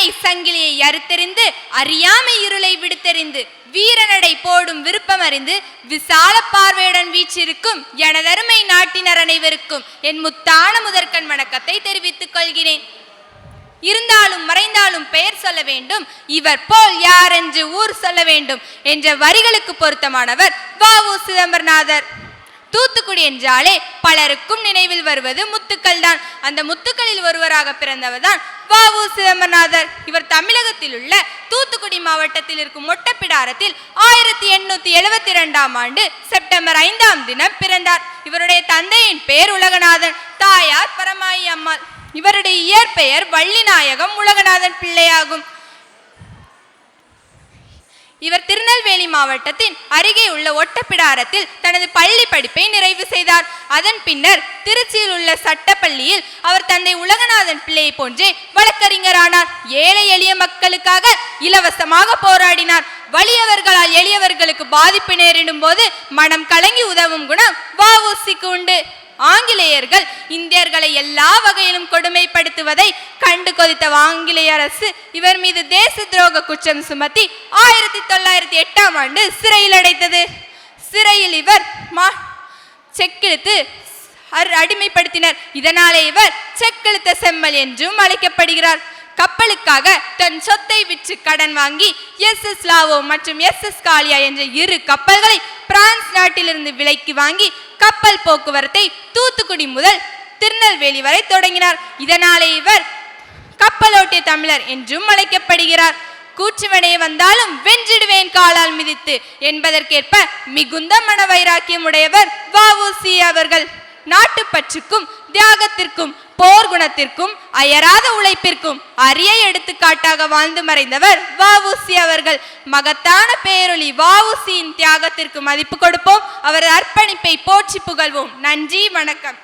அடிமை சங்கிலியை அறுத்தெறிந்து அறியாமை இருளை விடுத்தெறிந்து வீரநடை போடும் விருப்பம் அறிந்து விசால பார்வையுடன் வீச்சிருக்கும் எனதருமை நாட்டினர் அனைவருக்கும் என் முத்தான முதற்கண் வணக்கத்தை தெரிவித்துக் கொள்கிறேன். இருந்தாலும் மறைந்தாலும் பெயர் சொல்ல வேண்டும், இவர் போல் யார் என்று ஊர் சொல்ல வேண்டும் என்ற வரிகளுக்கு பொருத்தமானவர் வ.உ. சிதம்பரனார். தூத்துக்குடி என்றாலே பலருக்கும் நினைவில் வருவது முத்துக்கள் தான். அந்த முத்துக்களில் ஒருவராக பிறந்தவர் தான் வ.உ. சிதம்பரனார். இவர் தமிழகத்தில் உள்ள தூத்துக்குடி மாவட்டத்தில் இருக்கும் மொட்டப்பிடாரத்தில் 1872ஆம் ஆண்டு செப்டம்பர் 5ஆம் தினம் பிறந்தார். இவருடைய தந்தையின் பெயர் உலகநாதன், தாயார் பரமாயி அம்மாள். இவருடைய இயற்பெயர் வள்ளிநாயகம் உலகநாதன் பிள்ளையாகும். இவர் திருநெல்வேலி மாவட்டத்தின் அருகே உள்ள ஒட்டப்பிடாரத்தில் தனது பள்ளி படிப்பை நிறைவு செய்தார். அதன் பின்னர் திருச்சியில் உள்ள சட்டப்பள்ளியில் அவர் தந்தை உலகநாதன் பிள்ளையை போன்றே வழக்கறிஞரானார். ஏழை எளிய மக்களுக்காக இலவசமாக போராடினார். வலியவர்களால் எளியவர்களுக்கு பாதிப்பு நேரிடும் போது மனம் கலங்கி உதவும் குணம் வ.உ.சிக்கு உண்டு. ஆங்கிலேயர்கள் இந்தியர்களை எல்லா வகையிலும் கொடுமைப்படுத்துவதை கண்டு கொதித்த ஆங்கிலேய அரசு இவர் மீது தேச துரோக குற்றம் சுமத்தி 1908ஆம் ஆண்டு சிறையில் அடைத்தது. சிறையில் இவர் செக்கிழுத்து அடிமைப்படுத்தினர். இதனாலே இவர் செக்கிழுத்த செம்மல் என்றும் அழைக்கப்படுகிறார். கப்பலுக்காக தன் சொத்தை விற்று கடன் வாங்கி எஸ்.எஸ். லாவோ மற்றும் எஸ்.எஸ். காலியா என்ற 2 கப்பல்களை பிரான்ஸ் நாட்டிலிருந்து விலைக்கு வாங்கி கப்பல் போக்குவரத்தை தூத்துக்குடி முதல் திருநெல்வேலி வரை தொடங்கினார். இதனாலே இவர் கப்பலோட்டிய தமிழர் என்றும் அழைக்கப்படுகிறார். கூற்றுவனே வந்தாலும் வென்றிடுவேன் காலால் மிதித்து என்பதற்கேற்ப மிகுந்த மன வைராக்கியம் உடையவர் வ.உ.சி. அவர்கள். நாட்டுப்பற்றுக்கும் தியாகத்திற்கும் போர் குணத்திற்கும் அயராத உழைப்பிற்கும் அரிய எடுத்துக்காட்டாக வாழ்ந்து மறைந்தவர் வ.உ.சி. அவர்கள். மகத்தான பேரொளி வ.உ.சியின் தியாகத்திற்கு மதிப்பு கொடுப்போம். அவரது அர்ப்பணிப்பை போற்றி புகழ்வோம். நன்றி, வணக்கம்.